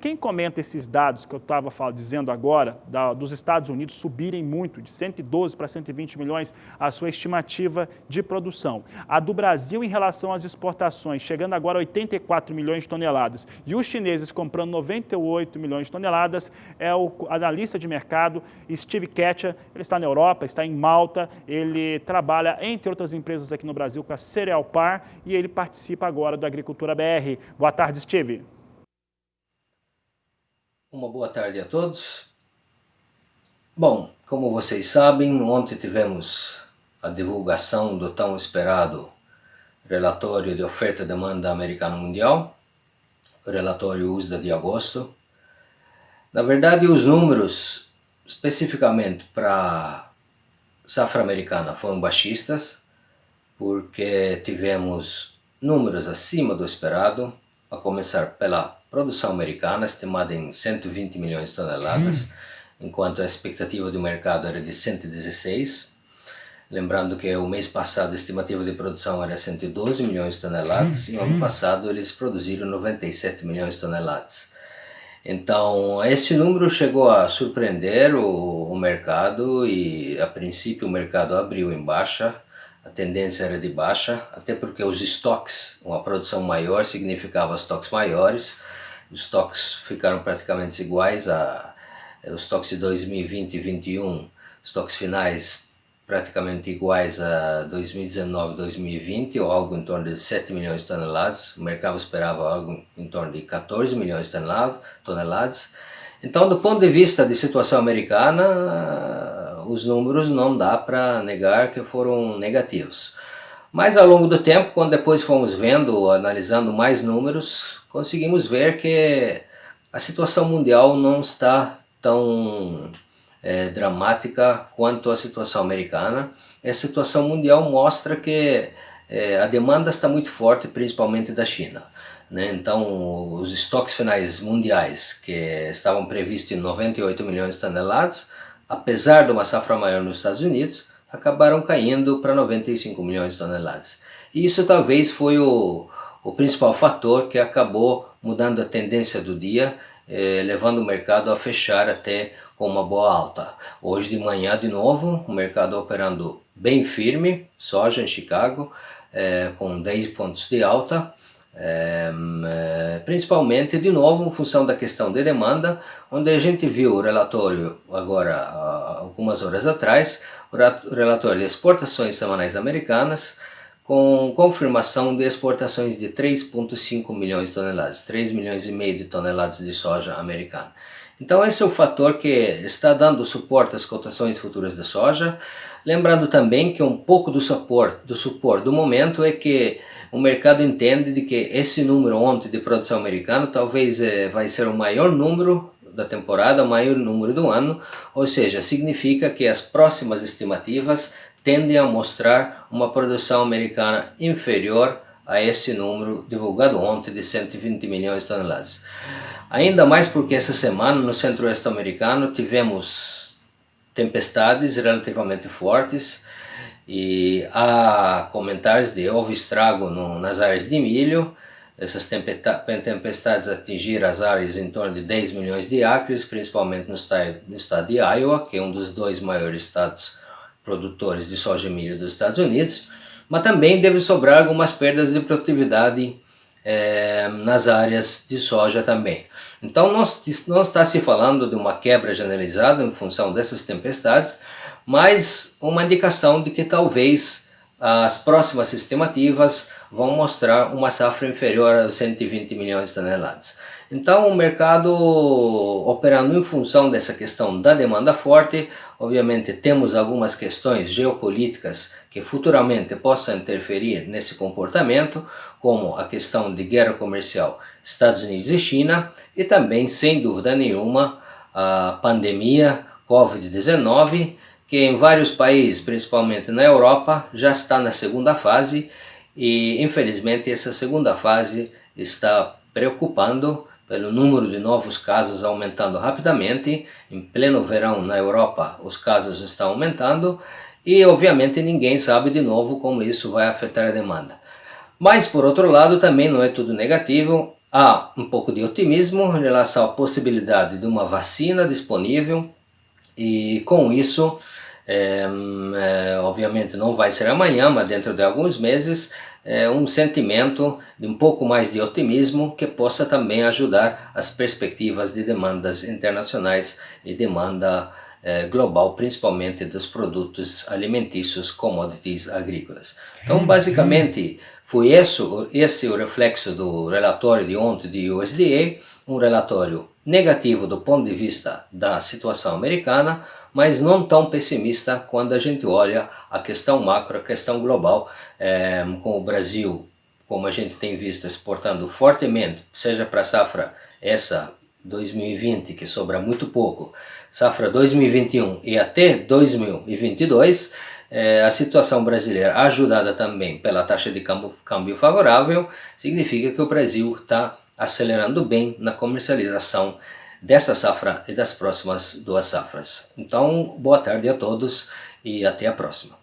quem comenta esses dados que eu estava dizendo agora, dos Estados Unidos subirem muito, de 112 para 120 milhões, a sua estimativa de produção. A do Brasil em relação às exportações, chegando agora a 84 milhões de toneladas, e os chineses comprando 98 milhões de toneladas, é o analista de mercado Steve Ketcher. Ele está na Europa, está em Malta, ele trabalha, entre outras empresas aqui no Brasil, com a Cereal Par, e ele participa agora do Agricultura BR. Boa tarde, Steve. Uma boa tarde a todos. Bom, como vocês sabem, ontem tivemos a divulgação do tão esperado relatório de oferta e demanda americano mundial, o relatório USDA de agosto. Na verdade, os números especificamente para safra americana foram baixistas, porque tivemos números acima do esperado, a começar pela produção americana, estimada em 120 milhões de toneladas, enquanto a expectativa do mercado era de 116. Lembrando que o mês passado a estimativa de produção era 112 milhões de toneladas, e no ano passado eles produziram 97 milhões de toneladas. Então, esse número chegou a surpreender o mercado, e a princípio o mercado abriu em baixa. A tendência era de baixa, até porque os estoques, uma produção maior significava estoques maiores. Os estoques ficaram praticamente iguais os estoques de 2020 e 2021, estoques finais praticamente iguais a 2019 e 2020, ou algo em torno de 7 milhões de toneladas. O mercado esperava algo em torno de 14 milhões de toneladas. Então, do ponto de vista de situação americana, os números não dá para negar que foram negativos. Mas ao longo do tempo, quando depois fomos vendo, analisando mais números, conseguimos ver que a situação mundial não está tão dramática quanto a situação americana. A situação mundial mostra que a demanda está muito forte, principalmente da China. Então, os estoques finais mundiais, que estavam previstos em 98 milhões de toneladas, apesar de uma safra maior nos Estados Unidos, acabaram caindo para 95 milhões de toneladas. E isso talvez foi o principal fator que acabou mudando a tendência do dia, levando o mercado a fechar até com uma boa alta. Hoje de manhã, de novo, o mercado operando bem firme, soja em Chicago, com 10 pontos de alta, principalmente, de novo, em função da questão de demanda, onde a gente viu o relatório agora, algumas horas atrás, o relatório de exportações semanais americanas, com confirmação de exportações de 3,5 milhões de toneladas, 3 milhões e meio de toneladas de soja americana. Então esse é o fator que está dando suporte às cotações futuras da soja. Lembrando também que um pouco do suporte do momento é que o mercado entende de que esse número ontem de produção americana talvez vai ser o maior número da temporada, o maior número do ano, ou seja, significa que as próximas estimativas tendem a mostrar uma produção americana inferior a esse número divulgado ontem de 120 milhões de toneladas. Ainda mais porque essa semana no centro-oeste americano tivemos tempestades relativamente fortes, e há comentários de houve estrago nas áreas de milho. Essas tempestades atingiram as áreas em torno de 10 milhões de acres, principalmente no estado de Iowa, que é um dos 2 maiores estados produtores de soja e milho dos Estados Unidos, mas também deve sobrar algumas perdas de produtividade nas áreas de soja também. Então não está se falando de uma quebra generalizada em função dessas tempestades, mas uma indicação de que talvez as próximas estimativas vão mostrar uma safra inferior a 120 milhões de toneladas. Então o mercado operando em função dessa questão da demanda forte, obviamente temos algumas questões geopolíticas que futuramente possam interferir nesse comportamento, como a questão de guerra comercial Estados Unidos e China, e também, sem dúvida nenhuma, a pandemia Covid-19, que em vários países, principalmente na Europa, já está na segunda fase, e infelizmente essa segunda fase está preocupando pelo número de novos casos aumentando rapidamente. Em pleno verão na Europa os casos estão aumentando, e obviamente ninguém sabe de novo como isso vai afetar a demanda. Mas por outro lado também não é tudo negativo. há um pouco de otimismo em relação à possibilidade de uma vacina disponível e com isso, obviamente não vai ser amanhã, mas dentro de alguns meses, um sentimento de um pouco mais de otimismo que possa também ajudar as perspectivas de demandas internacionais e demanda global, principalmente dos produtos alimentícios, commodities agrícolas. Então, basicamente, foi esse o reflexo do relatório de ontem do USDA, um relatório negativo do ponto de vista da situação americana, mas não tão pessimista quando a gente olha a questão macro, a questão global, com o Brasil, como a gente tem visto, exportando fortemente, seja para a safra essa 2020, que sobra muito pouco, safra 2021 e até 2022, a situação brasileira, ajudada também pela taxa de câmbio favorável, significa que o Brasil está acelerando bem na comercialização dessa safra e das próximas 2 safras. Então, boa tarde a todos e até a próxima.